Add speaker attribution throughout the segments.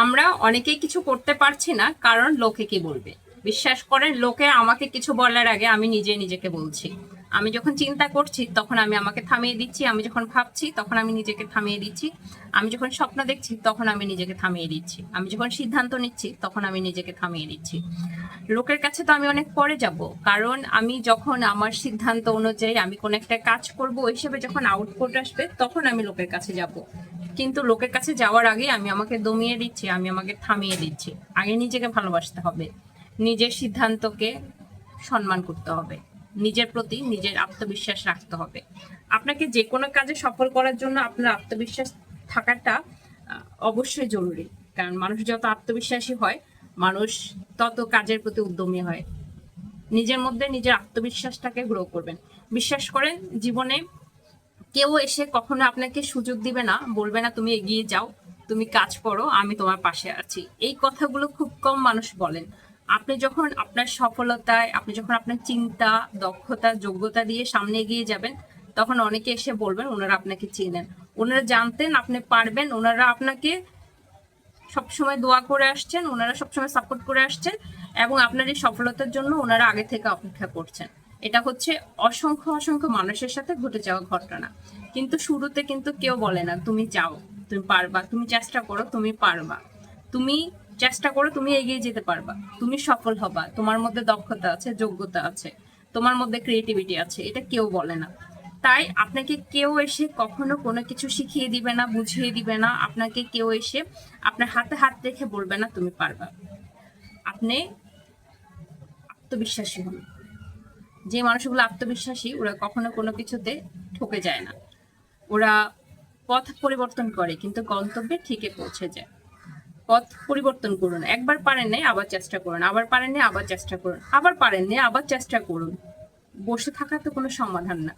Speaker 1: আমরা অনেকেই কিছু করতে পারছি না কারণ লোকে কি বলবে। বিশ্বাস করেন, লোকে আমাকে কিছু বলার আগে আমি নিজে নিজেকে বলছি। আমি যখন চিন্তা করছি তখন আমি আমাকে থামিয়ে দিচ্ছি, আমি যখন ভাবছি তখন আমি নিজেকে থামিয়ে দিচ্ছি, আমি যখন স্বপ্ন দেখছি তখন আমি নিজেকে থামিয়ে দিচ্ছি, আমি যখন সিদ্ধান্ত নিচ্ছি তখন আমি নিজেকে থামিয়ে দিচ্ছি। লোকের কাছে তো আমি অনেক পরে যাব, কারণ আমি যখন আমার সিদ্ধান্ত অনুযায়ী আমি কোন একটা কাজ করব ওই হিসেবে যখন আউটপুট আসবে তখন আমি লোকের কাছে যাব। কিন্তু লোকের কাছে যাওয়ার আগে আমি আমাকে দমিয়ে দিচ্ছি, আমি আমাকে থামিয়ে দিচ্ছি। আগে নিজেকে ভালোবাসতে হবে, নিজের সিদ্ধান্তকে সম্মান করতে হবে, নিজের প্রতি নিজের আত্মবিশ্বাস রাখতে হবে। আপনাকে যে কোনো কাজে সফল করার জন্য আপনার আত্মবিশ্বাস থাকাটা অবশ্যই জরুরি। কারণ মানুষ যত আত্মবিশ্বাসী হয়, মানুষ তত কাজের প্রতি উদ্যমী হয়। নিজের মধ্যে নিজের আত্মবিশ্বাসটাকে গ্রো করবেন। বিশ্বাস করেন, জীবনে কেউ এসে কখনো আপনাকে সুযোগ দিবে না, বলবে না তুমি এগিয়ে যাও, তুমি কাজ করো, আমি তোমার পাশে আছি। এই কথাগুলো খুব কম মানুষ বলেন। আপনি যখন আপনার সফলতায়, আপনি যখন আপনার চিন্তা, দক্ষতা, যোগ্যতা দিয়ে সামনে এগিয়ে যাবেন, তখন অনেকে এসে বলবেন ওনারা আপনাকে চিনেন, ওনারা জানতেন আপনি পারবেন, ওনারা আপনাকে সবসময় দোয়া করে আসছেন, ওনারা সবসময় সাপোর্ট করে আসছেন, এবং আপনার এই সফলতার জন্য ওনারা আগে থেকে অপেক্ষা করছেন। এটা হচ্ছে অসংখ্য অসংখ্য মানুষের সাথে ঘটে যাওয়া ঘটনা। কিন্তু শুরুতে কিন্তু কেউ বলে না তুমি যাও, তুমি পারবা, তুমি চেষ্টা করো, তুমি পারবা, তুমি চেষ্টা করো, তুমি এগিয়ে যেতে পারবা, তুমি সফল হবা, তোমার মধ্যে দক্ষতা আছে, যোগ্যতা আছে, তোমার মধ্যে ক্রিয়েটিভিটি আছে, এটা কেউ বলে না। তাই আপনাকে কেউ এসে কখনো কোনো কিছু শিখিয়ে দিবে না, বুঝিয়ে দিবে না, আপনাকে কেউ এসে আপনার হাতে হাত রেখে বলবে না তুমি পারবা। আপনি আত্মবিশ্বাসী হন। যে মানুষগুলো আত্মবিশ্বাসী ওরা কখনো কোনো কিছুতে ঠকে যায় না। ওরা পথ পরিবর্তন করে কিন্তু গন্তব্যে ঠিকই পৌঁছে যায়। পথ পরিবর্তন করুন, একবার পারেন নাই আবার চেষ্টা করুন, আবার পারেন নাই আবার চেষ্টা করুন, আবার পারেন নাই আবার চেষ্টা করুন। বসে থাকা তো কোনো সমাধান না।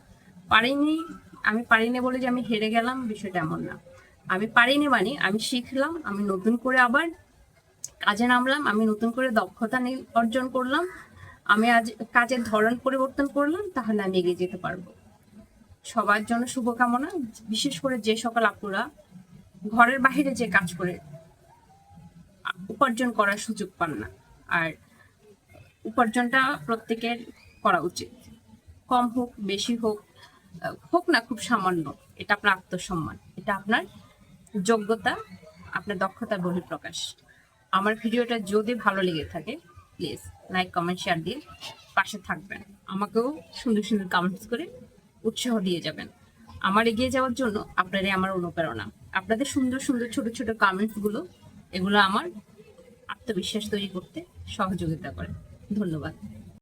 Speaker 1: পারিনি, আমি পারিনি বলে যে আমি হেরে গেলাম, বিষয়টা এমন না। আমি পারিনি মানে আমি শিখলাম, আমি নতুন করে আবার কাজে নামলাম, আমি নতুন করে দক্ষতা অর্জন করলাম, আমি আজ কাজের ধরন পরিবর্তন করলাম, তাহলে আমি এগিয়ে যেতে পারবো। সবার জন্য শুভকামনা। বিশেষ করে যে সকল আপুরা ঘরের বাহিরে যে কাজ করে উপার্জন করার সুযোগ পান না, আর উপার্জনটা প্রত্যেকের করা উচিত। কম হোক বেশি হোক, হোক না খুব সামান্য, এটা আপনার আত্মসম্মান, এটা আপনার যোগ্যতা, আপনার দক্ষতার বহিঃপ্রকাশ। আমার ভিডিওটা যদি ভালো লেগে থাকে প্লিজ লাইক কমেন্ট শেয়ার দিয়ে পাশে থাকবেন। আমাকেও সুন্দর সুন্দর কমেন্টস করে উৎসাহ দিয়ে যাবেন। আমার এগিয়ে যাওয়ার জন্য আপনারাই আমার অনুপ্রেরণা। আপনাদের সুন্দর সুন্দর ছোট ছোট কমেন্টসগুলো, এগুলো আমার আত্মবিশ্বাস তৈরি করতে সহযোগিতা করে। ধন্যবাদ।